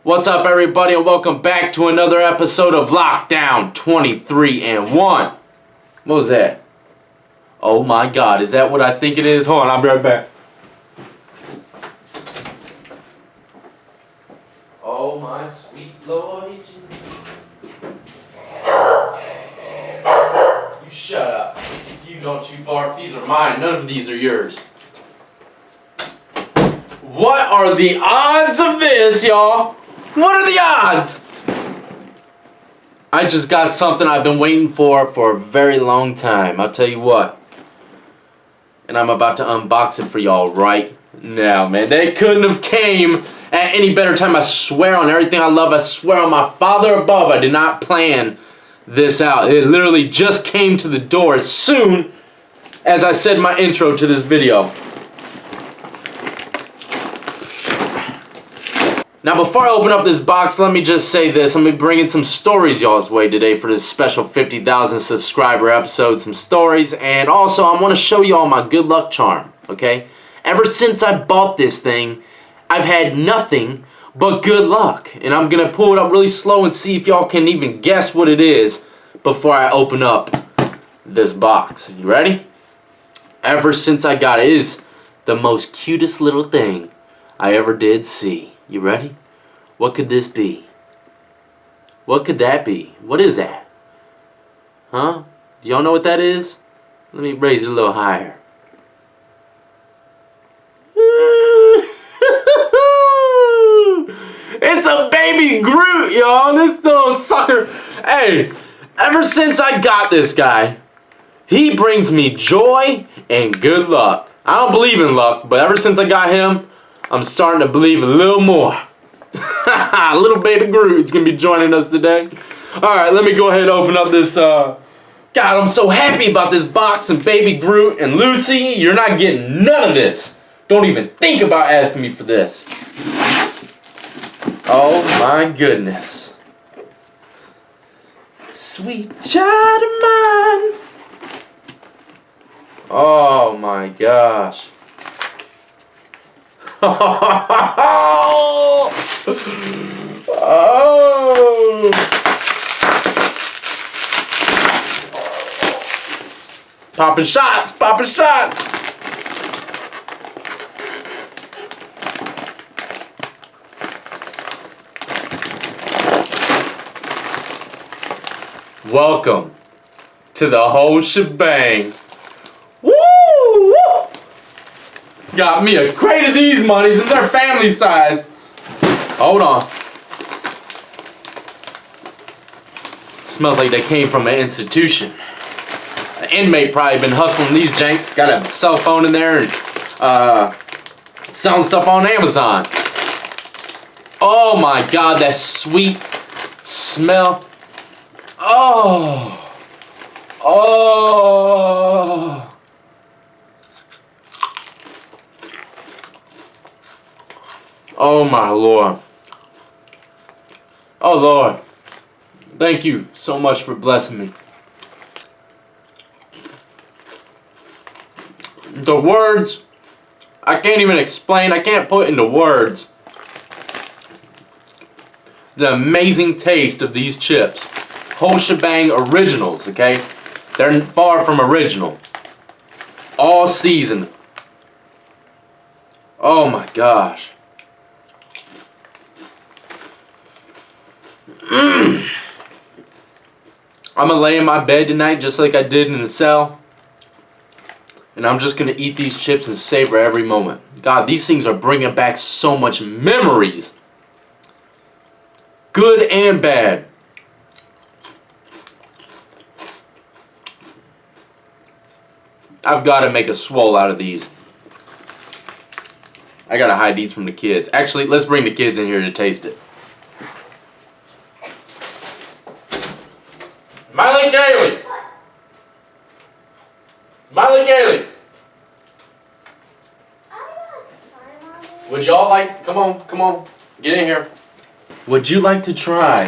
What's up, everybody, and welcome back to another episode of Lockdown 23 and 1. What was that? Oh my God, is that what I think it is? Hold on, I'll be right back. Oh my sweet Lord. You shut up. You don't you bark. These are mine. None of these are yours. What are the odds of this, y'all? What are the odds? I just got something I've been waiting for a very long time. I'll tell you what. And I'm about to unbox it for y'all right now, man. They couldn't have came at any better time. I swear on everything I love. I swear on my Father above. I did not plan this out. It literally just came to the door as soon as I said my intro to this video. Now, before I open up this box, let me just say this. I'm going to be bringing some stories y'all's way today for this special 50,000 subscriber episode. Some stories, and also I want to show y'all my good luck charm, okay? Ever since I bought this thing, I've had nothing but good luck. And I'm going to pull it up really slow and see if y'all can even guess what it is before I open up this box. You ready? Ever since I got it, it is the most cutest little thing I ever did see. You ready? What could this be? What could that be? What is that? Huh? Do y'all know what that is? Let me raise it a little higher. It's a baby Groot, y'all. This little sucker. Hey, ever since I got this guy, he brings me joy and good luck. I don't believe in luck, but ever since I got him, I'm starting to believe a little more. Little baby Groot is going to be joining us today. Alright, let me go ahead and open up this, God, I'm so happy about this box and baby Groot and Lucy. You're not getting none of this. Don't even think about asking me for this. Oh my goodness. Sweet child of mine. Oh my gosh. Oh! Popping shots! Popping shots! Welcome to the whole shebang. Woo! Got me a crate of these monies and they're family sized. Hold on. Smells like they came from an institution. An inmate probably been hustling these janks. Got a cell phone in there and selling stuff on Amazon. Oh my God, that sweet smell. Oh. Oh. Oh my Lord. Oh Lord. Thank you so much for blessing me. The words, I can't even explain. I can't put into words the amazing taste of these chips. Whole shebang originals, okay? They're far from original. All seasoned. Oh my gosh. I'm gonna lay in my bed tonight just like I did in the cell. And I'm just gonna eat these chips and savor every moment. God, these things are bringing back so much memories. Good and bad. I've got to make a swole out of these. I gotta hide these from the kids. Actually, let's bring the kids in here to taste it. Miley Kaylee! Miley Kaylee! Would y'all like, come on, get in here. Would you like to try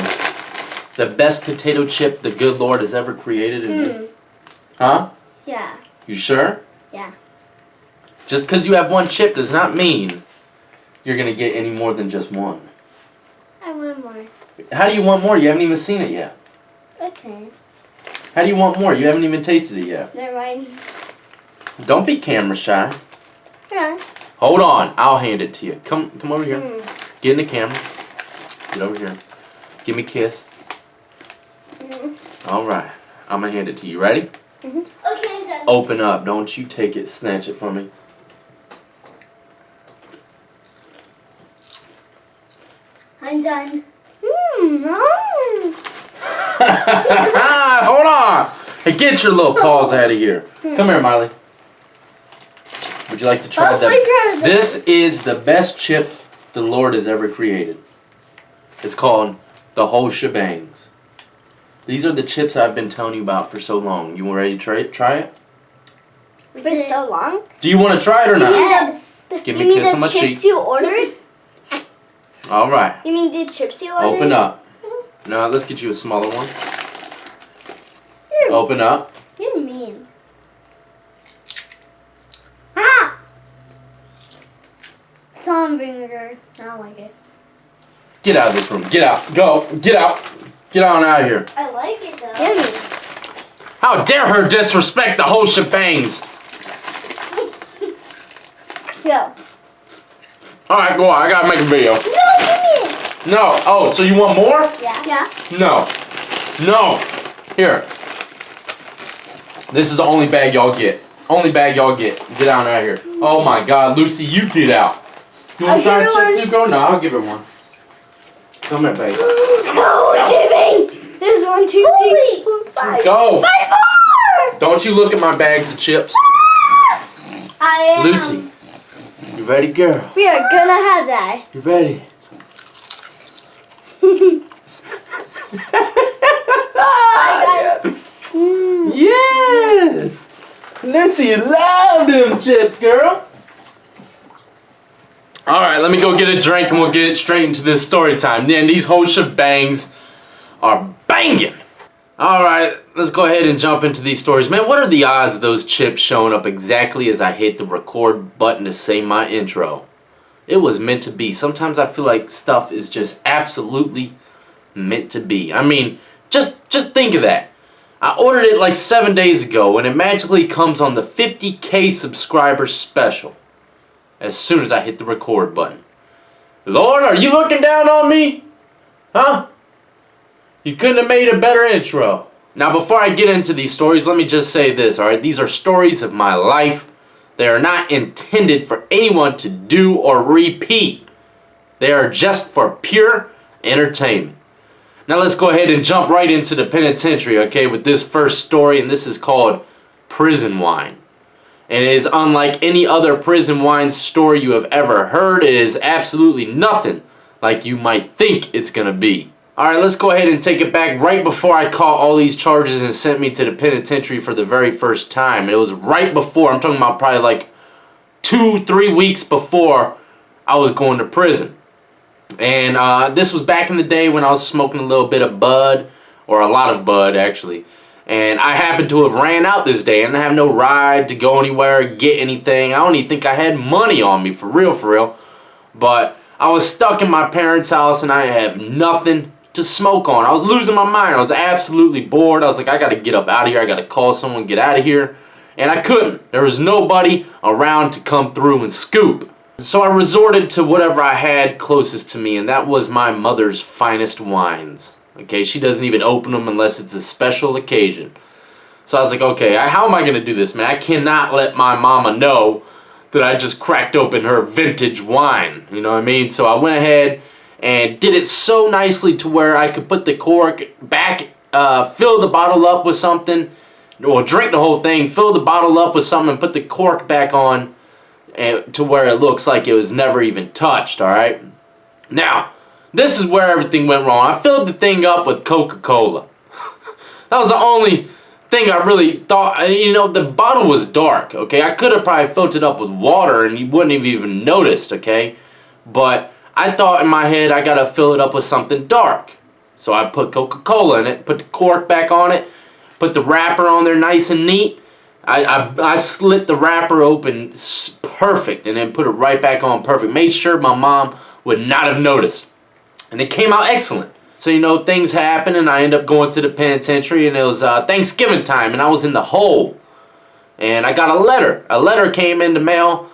the best potato chip the good Lord has ever created? Huh? Yeah. You sure? Yeah. Just because you have one chip does not mean you're going to get any more than just one. I more. How do you want more? You haven't even seen it yet. Okay. How do you want more? You haven't even tasted it yet. Never mind. Don't be camera shy. Yeah. Hold on. I'll hand it to you. Come over here. Get in the camera. Get over here. Give me a kiss. All right. I'm going to hand it to you. Ready? Okay, I'm done. Open up. Don't you take it. Snatch it from me. I'm done. Hold on. Hey, get your little paws out of here. Come here, Miley. Would you like to try that? This is the best chip the Lord has ever created. It's called the whole shebangs. These are the chips I've been telling you about for so long. You ready to try it? For so long? Do you want to try it or not? Yes. Give me a kiss on my cheek. You mean the chips you ordered? All right. You mean the chips you ordered? Open up. Now let's get you a smaller one. Open up. You're mean. Ah! Salt vinegar. I don't like it. Get out of this room. Get out. Go. Get out. Get on out of here. I like it though. Yummy. How dare her disrespect the whole shebangs? Go. Alright, go on. I gotta make a video. No, give me. No. Oh, so you want more? Yeah. No. No. Here. This is the only bag y'all get. Only bag y'all get. Get out of here. Oh my God, Lucy, you get out. You want to try a chip too, girl? No, I'll give her one. Come here, baby. No, shipping. There's 1, 2, 3, 4, 5. Go. 5 more. Don't you look at my bags of chips. I am. Lucy, you ready, girl? We are gonna have that. You ready? Bye, guys. Yes! Lucy, love them chips, girl. Alright, let me go get a drink and we'll get straight into this story time. Man, these whole shebangs are banging. Alright, let's go ahead and jump into these stories. Man, what are the odds of those chips showing up exactly as I hit the record button to say my intro? It was meant to be. Sometimes I feel like stuff is just absolutely meant to be. I mean, just think of that. I ordered it like 7 days ago and it magically comes on the 50K subscriber special as soon as I hit the record button. Lord, are you looking down on me? Huh? You couldn't have made a better intro. Now before I get into these stories, let me just say this, alright? These are stories of my life. They are not intended for anyone to do or repeat. They are just for pure entertainment. Now let's go ahead and jump right into the penitentiary, okay, with this first story, and this is called Prison Wine. And it is unlike any other prison wine story you have ever heard. It is absolutely nothing like you might think it's gonna be. Alright, let's go ahead and take it back right before I caught all these charges and sent me to the penitentiary for the very first time. It was right before, I'm talking about probably like 2-3 weeks before I was going to prison. And this was back in the day when I was smoking a little bit of bud, or a lot of bud actually. And I happened to have ran out this day and I have no ride to go anywhere, get anything. I don't even think I had money on me, for real. But I was stuck in my parents' house and I have nothing to smoke on. I was losing my mind. I was absolutely bored. I was like, I gotta get up out of here. I gotta call someone, get out of here. And I couldn't. There was nobody around to come through and scoop. So I resorted to whatever I had closest to me, and that was my mother's finest wines. Okay, she doesn't even open them unless it's a special occasion. So I was like, okay, how am I going to do this, man? I cannot let my mama know that I just cracked open her vintage wine. You know what I mean? So I went ahead and did it so nicely to where I could put the cork back, fill the bottle up with something, or drink the whole thing, fill the bottle up with something, and put the cork back on to where it looks like it was never even touched, alright? Now, this is where everything went wrong. I filled the thing up with Coca-Cola. That was the only thing I really thought. You know, the bottle was dark, okay? I could have probably filled it up with water and you wouldn't have even noticed, okay? But I thought in my head I gotta fill it up with something dark. So I put Coca-Cola in it, put the cork back on it, put the wrapper on there nice and neat. I slit the wrapper open perfect and then put it right back on perfect. Made sure my mom would not have noticed. And it came out excellent. So, you know, things happen, and I end up going to the penitentiary, and it was Thanksgiving time, and I was in the hole. And I got a letter. A letter came in the mail,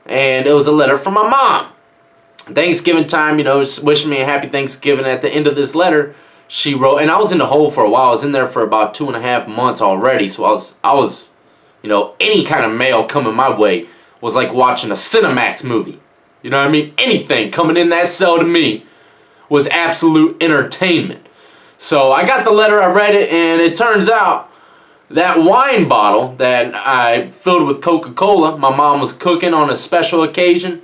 and it was a letter from my mom. Thanksgiving time, you know, wishing me a happy Thanksgiving. At the end of this letter, she wrote, and I was in the hole for a while. I was in there for about 2.5 months already, so I was, you know, any kind of mail coming my way was like watching a Cinemax movie. You know what I mean? Anything coming in that cell to me was absolute entertainment. So I got the letter, I read it, and it turns out that wine bottle that I filled with Coca-Cola, my mom was cooking on a special occasion,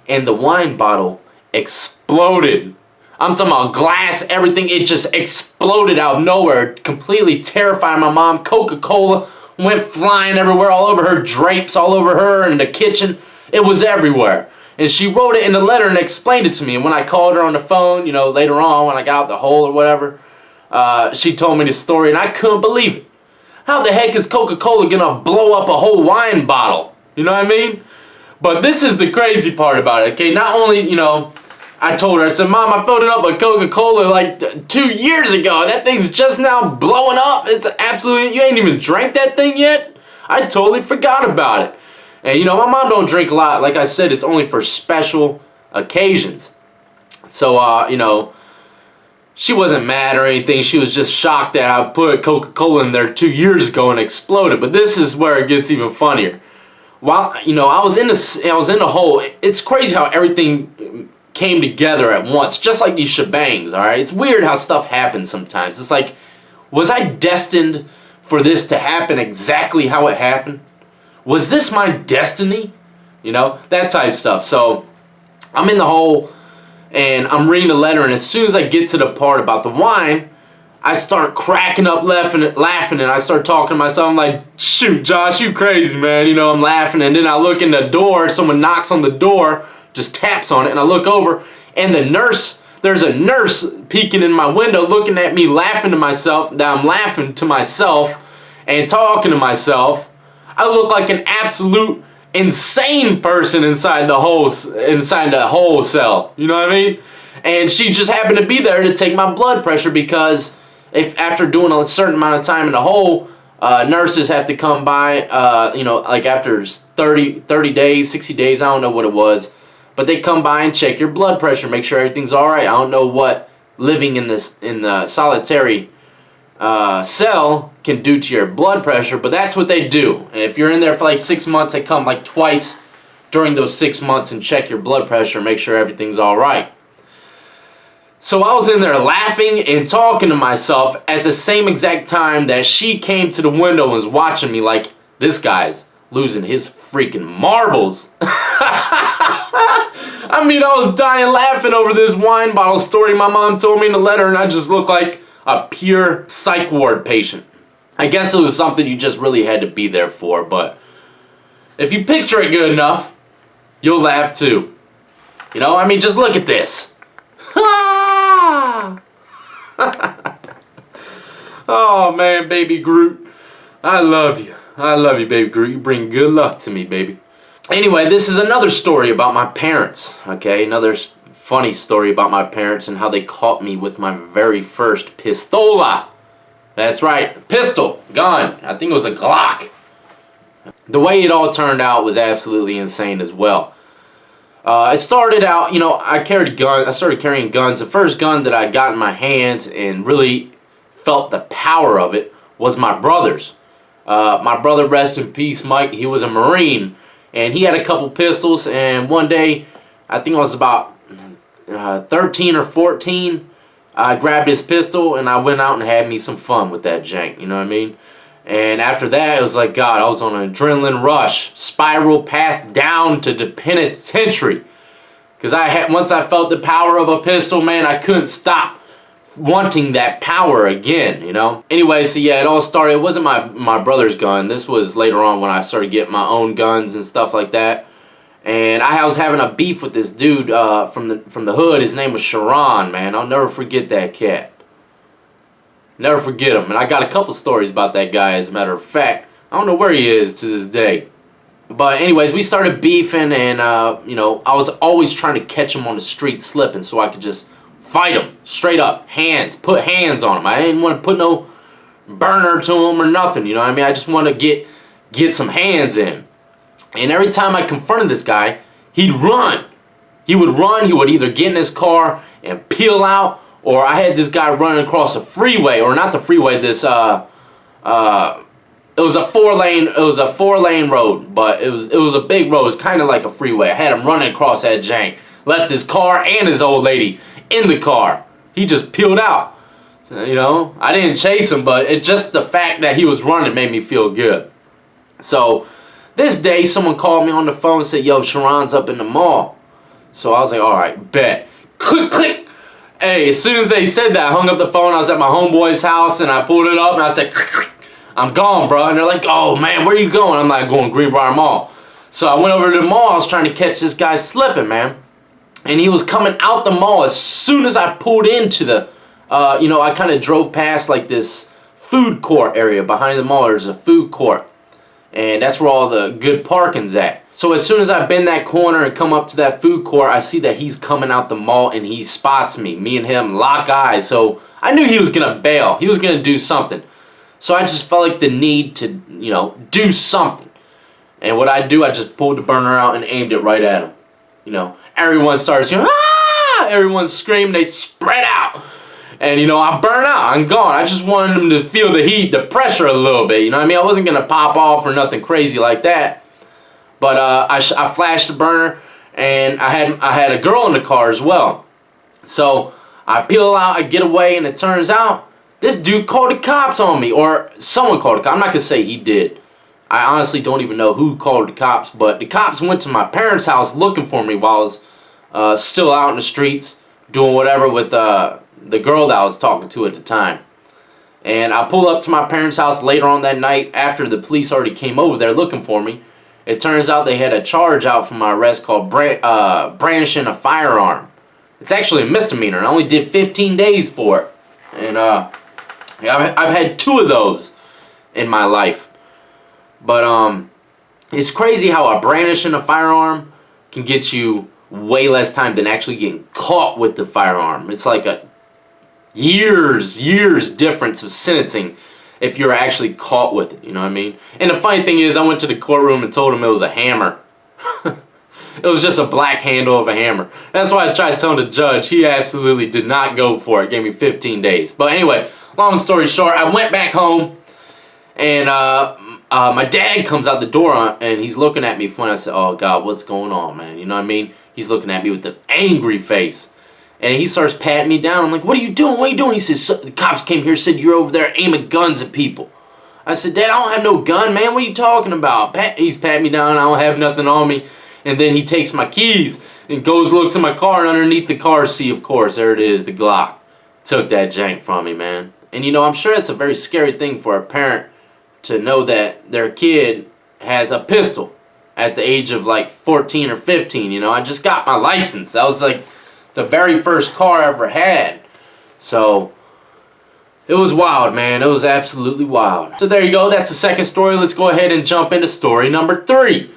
and the wine bottle exploded. I'm talking about glass, everything, it just exploded out of nowhere, completely terrifying my mom. Coca-Cola went flying everywhere, all over her drapes, all over her in the kitchen. It was everywhere. And she wrote it in the letter and explained it to me. And when I called her on the phone, you know, later on when I got out the hole or whatever, she told me the story, and I couldn't believe it. How the heck is Coca-Cola gonna blow up a whole wine bottle? You know what I mean? But this is the crazy part about it, okay? Not only, you know, I told her, I said, Mom, I filled it up with Coca-Cola like 2 years ago. That thing's just now blowing up. It's absolutely, you ain't even drank that thing yet? I totally forgot about it. And, you know, my mom don't drink a lot. Like I said, it's only for special occasions. So, you know, she wasn't mad or anything. She was just shocked that I put Coca-Cola in there 2 years ago and exploded. But this is where it gets even funnier. While, you know, I was in the hole. It's crazy how everything came together at once, just like these shebangs, all right? It's weird how stuff happens sometimes. It's like, was I destined for this to happen exactly how it happened? Was this my destiny? You know, that type stuff. So, I'm in the hole, and I'm reading the letter, and as soon as I get to the part about the wine, I start cracking up laughing, and I start talking to myself. I'm like, shoot, Josh, you crazy, man. You know, I'm laughing, and then I look in the door, someone knocks on the door, just taps on it, and I look over, and there's a nurse peeking in my window looking at me, laughing to myself, that I'm laughing to myself and talking to myself. I look like an absolute insane person inside the whole cell. You know what I mean? And she just happened to be there to take my blood pressure, because if after doing a certain amount of time in the hole, nurses have to come by, you know, like after 30 days, 60 days, I don't know what it was. But they come by and check your blood pressure, make sure everything's all right. I don't know what living in the solitary cell can do to your blood pressure, but that's what they do. And if you're in there for like 6 months, they come like twice during those 6 months and check your blood pressure, make sure everything's all right. So I was in there laughing and talking to myself at the same exact time that she came to the window and was watching me like, this guy's losing his freaking marbles. I mean, I was dying laughing over this wine bottle story my mom told me in the letter, and I just looked like a pure psych ward patient. I guess it was something you just really had to be there for, but if you picture it good enough, you'll laugh too. You know, I mean, just look at this. Oh man, baby Groot, I love you. I love you, baby Groot. You bring good luck to me, baby. Anyway, this is another story about my parents, okay? Another funny story about my parents and how they caught me with my very first pistola. That's right, pistol, gun. I think it was a Glock. The way it all turned out was absolutely insane as well. It started out, you know, I started carrying guns. The first gun that I got in my hands and really felt the power of it was my brother's. My brother, rest in peace, Mike, he was a Marine. And he had a couple pistols, and one day, I think I was about 13 or 14, I grabbed his pistol and I went out and had me some fun with that jank, you know what I mean? And after that, it was like, God, I was on an adrenaline rush, spiral path down to the penitentiary. Because once I felt the power of a pistol, man, I couldn't stop wanting that power again, you know? Anyway, so yeah, it all started, it wasn't my brother's gun. This was later on when I started getting my own guns and stuff like that. And I was having a beef with this dude from the hood. His name was Sharon, man. I'll never forget that cat. Never forget him. And I got a couple stories about that guy, as a matter of fact. I don't know where he is to this day. But anyways, we started beefing, and you know, I was always trying to catch him on the street slipping so I could just fight him straight up, put hands on him. I didn't want to put no burner to him or nothing, you know what I mean? I just want to get some hands in. And every time I confronted this guy, he'd run. He would run. He would either get in his car and peel out, or I had this guy running across a freeway, or not the freeway. This it was a four lane road, but it was a big road. It was kind of like a freeway. I had him running across that jank. Left his car and his old lady in the car. He just peeled out. You know, I didn't chase him, but it just the fact that he was running made me feel good. So this day, someone called me on the phone and said, "Yo, Sharon's up in the mall." So I was like, all right, bet. Click, click. Hey, as soon as they said that, I hung up the phone. I was at my homeboy's house, and I pulled it up, and I said, click, click. I'm gone, bro. And they're like, "Oh, man, where you going?" I'm like, "Going Greenbrier Mall." So I went over to the mall. I was trying to catch this guy slipping, man. And he was coming out the mall as soon as I pulled into the, you know, I kind of drove past like this food court area behind the mall. There's a food court. And that's where all the good parking's at. So as soon as I bend that corner and come up to that food court, I see that he's coming out the mall and he spots me. Me and him lock eyes. So I knew he was going to bail. He was going to do something. So I just felt like the need to, you know, do something. And what I do, I just pulled the burner out and aimed it right at him. You know, everyone starts, you know, ah! Everyone's screaming, they spread out. And, you know, I burn out. I'm gone. I just wanted him to feel the heat, the pressure a little bit. You know what I mean? I wasn't going to pop off or nothing crazy like that. But I flashed the burner, and I had a girl in the car as well. So I peel out, I get away, and it turns out this dude called the cops on me. Or someone called the cops. I'm not going to say he did. I honestly don't even know who called the cops. But the cops went to my parents' house looking for me while I was still out in the streets doing whatever with the girl that I was talking to at the time. And I pull up to my parents' house later on that night after the police already came over there looking for me. It turns out they had a charge out for my arrest called brandishing a firearm. It's actually a misdemeanor. I only did 15 days for it. And I've had 2 of those in my life. But it's crazy how a brandishing a firearm can get you way less time than actually getting caught with the firearm. It's like a years difference of sentencing if you're actually caught with it, you know what I mean? And the funny thing is, I went to the courtroom and told him it was a hammer. It was just a black handle of a hammer. That's why I tried telling the judge. He absolutely did not go for it. Gave me 15 days. But anyway, long story short, I went back home, and my dad comes out the door, and he's looking at me funny. I said, "Oh, God, what's going on, man?" You know what I mean? He's looking at me with an angry face. And he starts patting me down. I'm like, "What are you doing? What are you doing?" He says, "The cops came here, said you're over there aiming guns at people." I said, "Dad, I don't have no gun, man. What are you talking about?" He's patting me down. I don't have nothing on me. And then he takes my keys and goes looks in my car. And underneath the car seat, of course, there it is, the Glock. Took that jank from me, man. And, you know, I'm sure it's a very scary thing for a parent to know that their kid has a pistol at the age of, like, 14 or 15. You know, I just got my license. That was, like, the very first car I ever had. So it was wild, man. It was absolutely wild. So there you go. That's the second story. Let's go ahead and jump into story number 3.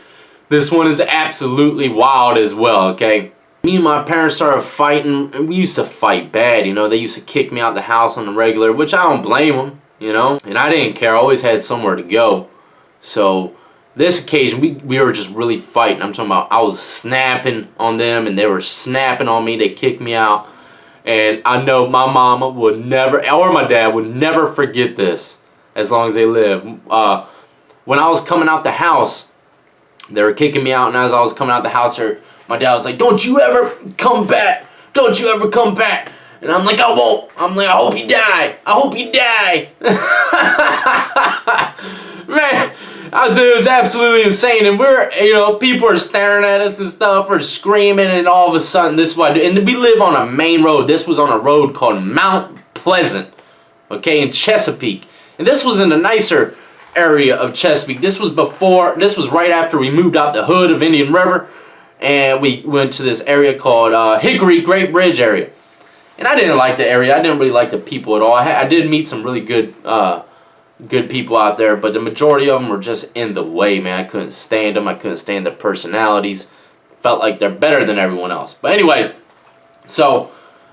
This one is absolutely wild as well, okay? Me and my parents started fighting, and we used to fight bad, you know? They used to kick me out the house on the regular, which I don't blame them, you know? And I didn't care. I always had somewhere to go. So this occasion, we were just really fighting. I'm talking about I was snapping on them, and they were snapping on me. They kicked me out. And I know my mama would never, or my dad would never forget this as long as they live. When I was coming out the house, they were kicking me out, and as I was coming out the house, my dad was like, "Don't you ever come back. Don't you ever come back." And I'm like, "I won't." I'm like, "I hope you die. I hope you die." Man, it was absolutely insane. And we're, you know, people are staring at us and stuff, or screaming, and all of a sudden, this is what I do. And we live on a main road. This was on a road called Mount Pleasant, okay, in Chesapeake. And this was in the nicer area of Chesapeake. This was right after we moved out the hood of Indian River, and we went to this area called Hickory Great Bridge area. And I didn't like the area. I didn't really like the people at all. I did meet some really good people out there, but the majority of them were just in the way, man. I couldn't stand them. I couldn't stand their personalities. Felt like they're better than everyone else. But anyways, so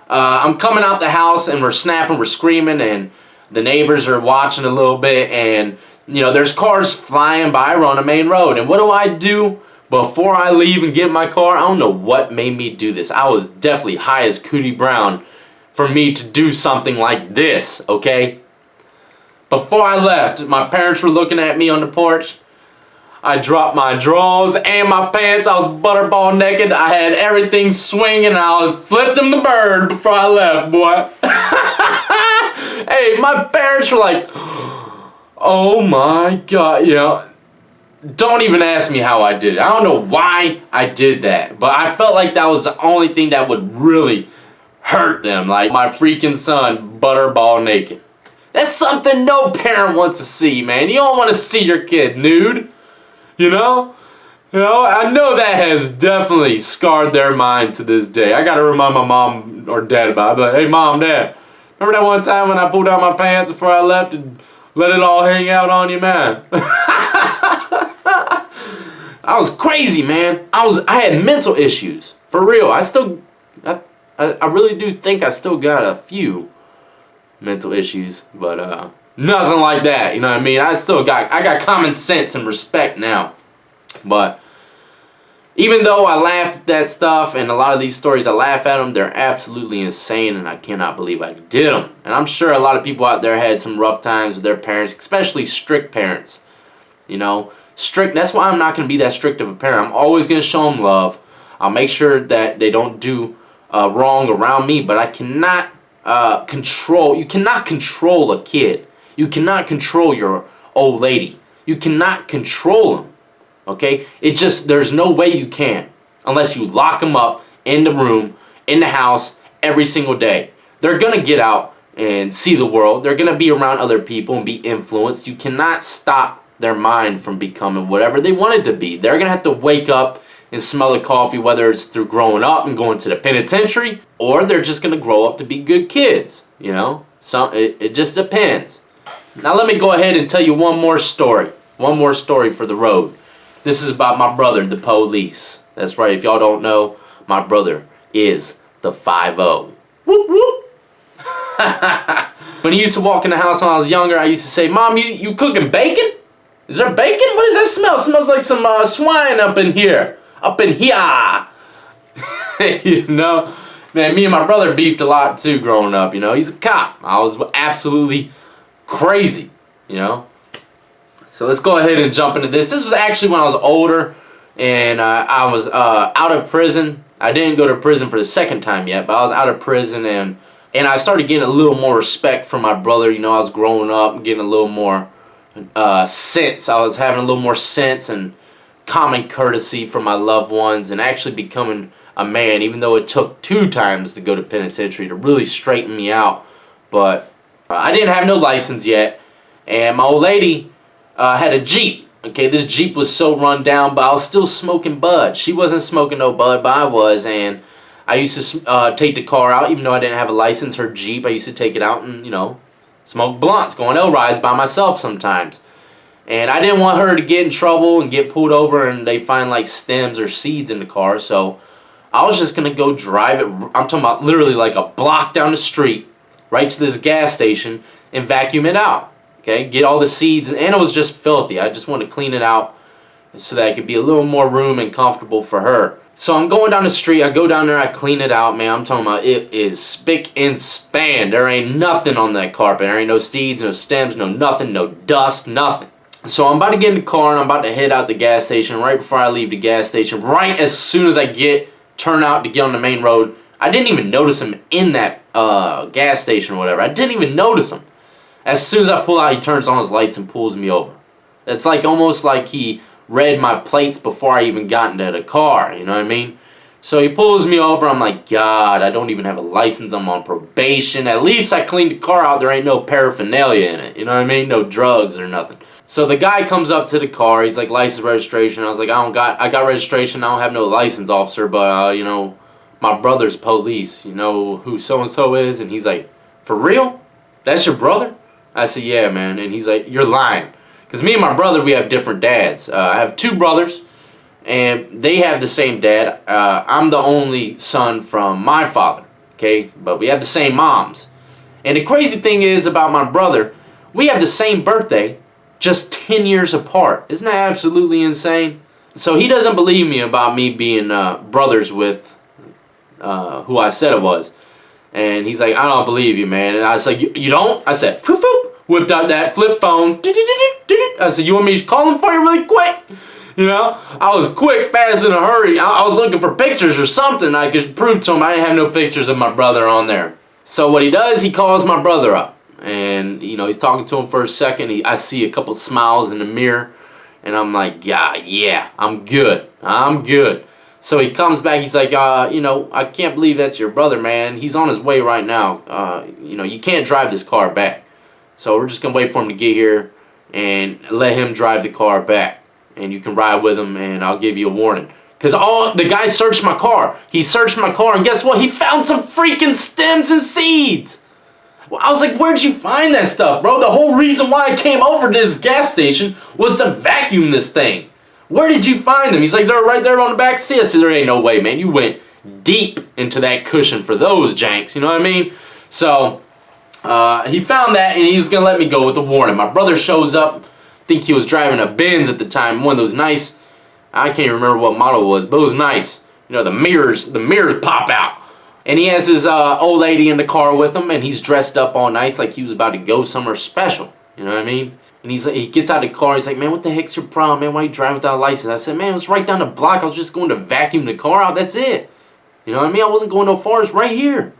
I'm coming out the house and we're snapping, we're screaming, and the neighbors are watching a little bit, and you know, there's cars flying by. We're on a main road, and what do? Before I leave and get in my car, I don't know what made me do this. I was definitely high as Cootie Brown for me to do something like this, okay? Before I left, my parents were looking at me on the porch. I dropped my drawers and my pants. I was butterball naked. I had everything swinging. I flipped them the bird before I left, boy. Hey, my parents were like, oh my God, you know. Don't even ask me how I did it. I don't know why I did that, but I felt like that was the only thing that would really hurt them. Like my freaking son, butterball naked. That's something no parent wants to see, man. You don't want to see your kid nude, you know? You know, I know that has definitely scarred their mind to this day. I gotta remind my mom or dad about it. But hey, mom, dad, remember that one time when I pulled down my pants before I left and let it all hang out on you, man? I was crazy, man. I had mental issues. For real. I really do think I still got a few mental issues, but nothing like that, you know what I mean? I got common sense and respect now. But even though I laugh at that stuff, and a lot of these stories I laugh at them, they're absolutely insane, and I cannot believe I did them. And I'm sure a lot of people out there had some rough times with their parents, especially strict parents, you know? Strict. That's why I'm not going to be that strict of a parent. I'm always going to show them love. I'll make sure that they don't do wrong around me, but I cannot control. You cannot control a kid. You cannot control your old lady. You cannot control them. Okay? There's no way you can unless you lock them up in the room, in the house, every single day. They're going to get out and see the world. They're going to be around other people and be influenced. You cannot stop their mind from becoming whatever they wanted to be. They're gonna have to wake up and smell the coffee, whether it's through growing up and going to the penitentiary, or they're just gonna grow up to be good kids, you know? It just depends. Now let me go ahead and tell you one more story for the road. This is about my brother, the police. That's right, if y'all don't know, my brother is the 5-0. Whoop whoop. When he used to walk in the house when I was younger, I used to say, Mom, you cooking bacon? Is there bacon? What does that smell? It smells like some swine up in here. Up in here. You know? Man, me and my brother beefed a lot too growing up, you know? He's a cop. I was absolutely crazy, you know? So let's go ahead and jump into this. This was actually when I was older and I was out of prison. I didn't go to prison for the second time yet, but I was out of prison and I started getting a little more respect for my brother. You know, I was growing up and getting a little more sense. I was having a little more sense and common courtesy for my loved ones and actually becoming a man, even though it took 2 times to go to penitentiary to really straighten me out. But I didn't have no license yet, and my old lady had a Jeep. Okay, this Jeep was so run down, but I was still smoking bud. She wasn't smoking no bud, but I was, and I used to take the car out, even though I didn't have a license. Her Jeep, I used to take it out and, you know, smoke blunts, go on L rides by myself sometimes. And I didn't want her to get in trouble and get pulled over and they find like stems or seeds in the car. So I was just going to go drive it. I'm talking about literally like a block down the street, right to this gas station and vacuum it out. Okay, get all the seeds. And it was just filthy. I just wanted to clean it out so that it could be a little more room and comfortable for her. So I'm going down the street, I go down there, I clean it out, man. I'm talking about it is spick and span. There ain't nothing on that carpet. There ain't no seeds, no stems, no nothing, no dust, nothing. So I'm about to get in the car and I'm about to head out the gas station. Right before I leave the gas station, right as soon as I turn out to get on the main road, I didn't even notice him in that gas station or whatever. I didn't even notice him. As soon as I pull out, he turns on his lights and pulls me over. It's like almost like he read my plates before I even got into the car, you know what I mean? So he pulls me over, I'm like, God, I don't even have a license, I'm on probation. At least I cleaned the car out, there ain't no paraphernalia in it, you know what I mean? No drugs or nothing. So the guy comes up to the car, he's like, license, registration. I was like, I got registration, I don't have no license, officer, but, you know, my brother's police, you know who so-and-so is? And he's like, for real? That's your brother? I said, yeah, man. And he's like, you're lying. Because me and my brother, we have different dads. I have 2 brothers, and they have the same dad. I'm the only son from my father. okay? But we have the same moms. And the crazy thing is about my brother, we have the same birthday, just 10 years apart. Isn't that absolutely insane? So he doesn't believe me about me being brothers with who I said it was. And he's like, I don't believe you, man. And I was like, you don't? I said, foop, foop. Whipped out that flip phone. I said, you want me to call him for you really quick? You know, I was quick, fast, in a hurry. I was looking for pictures or something I could prove to him I didn't have no pictures of my brother on there. So what he does, he calls my brother up. And, you know, he's talking to him for a second. I see a couple smiles in the mirror. And I'm like, yeah, I'm good. I'm good. So he comes back. He's like, you know, I can't believe that's your brother, man. He's on his way right now. You know, you can't drive this car back. So we're just going to wait for him to get here and let him drive the car back. And you can ride with him, and I'll give you a warning. Because the guy searched my car. He searched my car, and guess what? He found some freaking stems and seeds. Well, I was like, where'd you find that stuff, bro? The whole reason why I came over to this gas station was to vacuum this thing. Where did you find them? He's like, they're right there on the back seat. I said, there ain't no way, man. You went deep into that cushion for those janks. You know what I mean? So he found that, and he was going to let me go with a warning. My brother shows up. I think he was driving a Benz at the time. One of those nice, I can't remember what model it was, but it was nice. You know, the mirrors pop out. And he has his old lady in the car with him, and he's dressed up all nice like he was about to go somewhere special. You know what I mean? And he gets out of the car. He's like, man, what the heck's your problem, man? Why you driving without a license? I said, man, it was right down the block. I was just going to vacuum the car out. That's it. You know what I mean? I wasn't going no far. It's right here.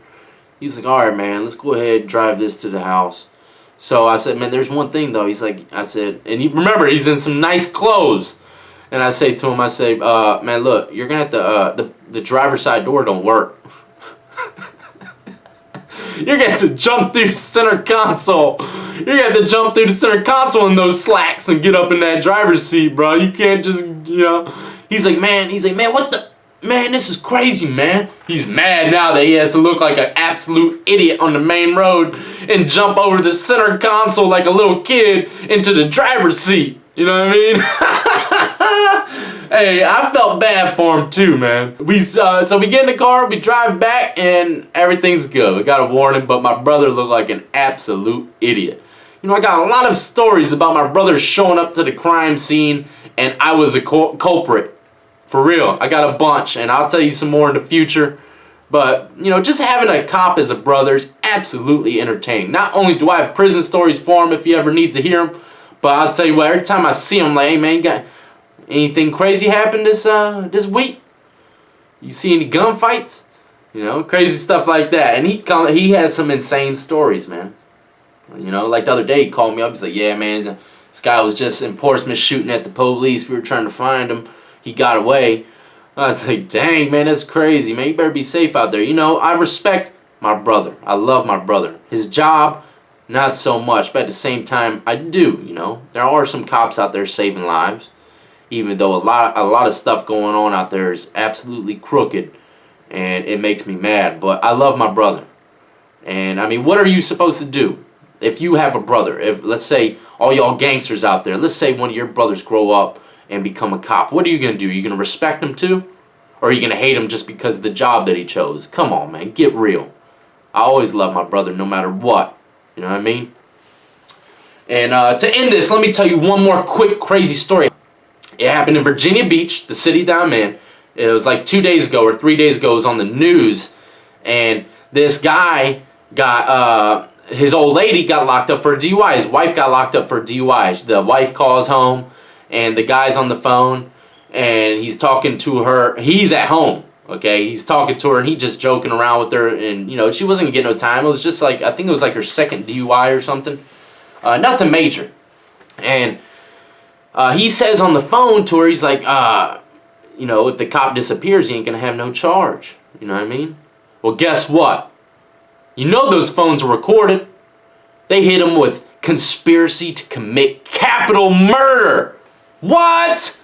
He's like, all right, man, let's go ahead and drive this to the house. So I said, man, there's one thing, though. He's like, I said, and remember, he's in some nice clothes. And I say to him, I say, man, look, you're going to have to, the driver's side door don't work. You're going to have to jump through the center console. You're going to have to jump through the center console in those slacks and get up in that driver's seat, bro. You can't just, you know. He's like, man, what the, man, this is crazy, man. He's mad now that he has to look like an absolute idiot on the main road and jump over the center console like a little kid into the driver's seat. You know what I mean? Hey, I felt bad for him too, man. So we get in the car, we drive back, and everything's good. We got a warning, but my brother looked like an absolute idiot. You know, I got a lot of stories about my brother showing up to the crime scene, and I was a culprit. For real, I got a bunch, and I'll tell you some more in the future. But, you know, just having a cop as a brother is absolutely entertaining. Not only do I have prison stories for him if he ever needs to hear them, but I'll tell you what, every time I see him, I'm like, hey, man, you got anything crazy happen this week? You see any gunfights? You know, crazy stuff like that. And he has some insane stories, man. You know, like the other day, he called me up. He's like, yeah, man, this guy was just in Portsmouth shooting at the police. We were trying to find him. He got away. I was like, dang, man, that's crazy, man. You better be safe out there. You know, I respect my brother. I love my brother. His job, not so much. But at the same time, I do, you know. There are some cops out there saving lives. Even though a lot of stuff going on out there is absolutely crooked. And it makes me mad. But I love my brother. And, I mean, what are you supposed to do? If you have a brother, if, let's say, all y'all gangsters out there, let's say one of your brothers grow up and become a cop. What are you going to do? Are you going to respect him too? Or are you going to hate him just because of the job that he chose? Come on, man. Get real. I always love my brother no matter what. You know what I mean? And to end this, let me tell you one more quick crazy story. It happened in Virginia Beach, the city that I'm in. It was like 2 days ago or 3 days ago. It was on the news. And this guy got, his old lady got locked up for a DUI. His wife got locked up for a DUI. The wife calls home. And the guy's on the phone, and he's talking to her. He's at home, okay? He's talking to her, and he's just joking around with her. And, you know, she wasn't getting no time. It was just like, I think it was like her second DUI or something. Nothing major. And he says on the phone to her, he's like, you know, if the cop disappears, he ain't going to have no charge. You know what I mean? Well, guess what? You know those phones are recorded. They hit him with conspiracy to commit capital murder. What?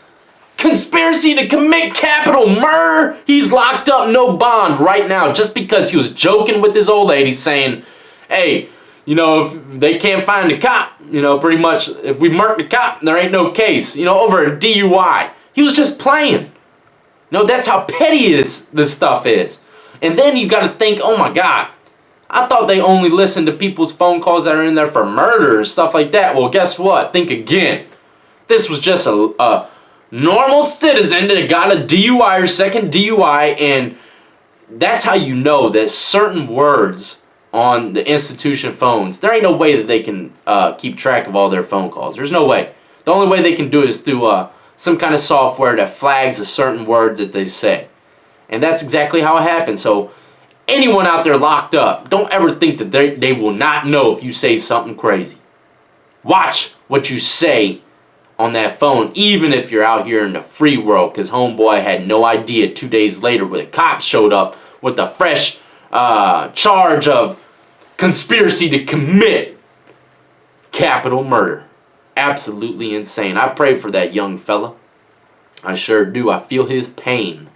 Conspiracy to commit capital murder? He's locked up, no bond right now just because he was joking with his old lady saying, hey, you know, if they can't find the cop, you know, pretty much if we murk the cop, there ain't no case, you know, over a DUI. He was just playing. No, that's how petty this stuff is. And then you got to think, oh my God, I thought they only listened to people's phone calls that are in there for murder and stuff like that. Well, guess what? Think again. This was just a normal citizen that got a DUI or second DUI, and that's how you know that certain words on the institution phones, there ain't no way that they can keep track of all their phone calls. There's no way. The only way they can do it is through some kind of software that flags a certain word that they say. And that's exactly how it happened. So anyone out there locked up, don't ever think that they will not know if you say something crazy. Watch what you say on that phone, even if you're out here in the free world, because homeboy had no idea 2 days later when the cops showed up with a fresh charge of conspiracy to commit capital murder. Absolutely insane. I pray for that young fella. I sure do. I feel his pain.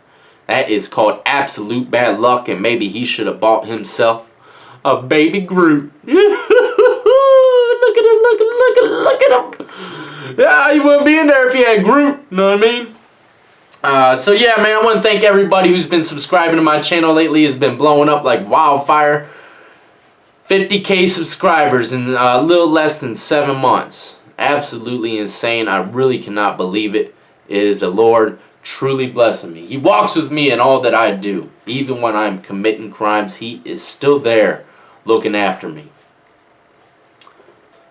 That is called absolute bad luck, and maybe he should have bought himself a baby Groot. Look at it, look at him. Yeah, you wouldn't be in there if you had Groot, you know what I mean? So yeah, man, I want to thank everybody who's been subscribing to my channel lately. It's been blowing up like wildfire. 50K subscribers in a little less than 7 months. Absolutely insane. I really cannot believe it. It is the Lord truly blessing me. He walks with me in all that I do. Even when I'm committing crimes, He is still there looking after me.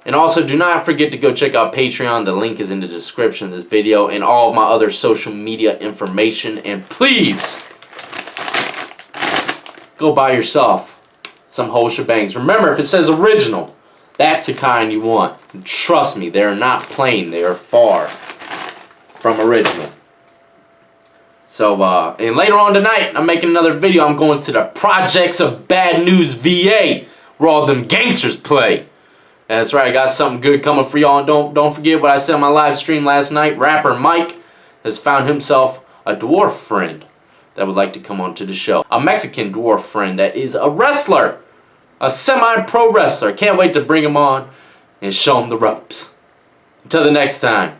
And also, do not forget to go check out Patreon. The link is in the description of this video and all of my other social media information. And please, go buy yourself some whole shebangs. Remember, if it says original, that's the kind you want. And trust me, they are not plain. They are far from original. So, and later on tonight, I'm making another video. I'm going to the Projects of Bad News VA, where all them gangsters play. That's right, I got something good coming for y'all. And don't forget what I said on my live stream last night. Rapper Mike has found himself a dwarf friend that would like to come onto the show. A Mexican dwarf friend that is a wrestler. A semi-pro wrestler. Can't wait to bring him on and show him the ropes. Until the next time.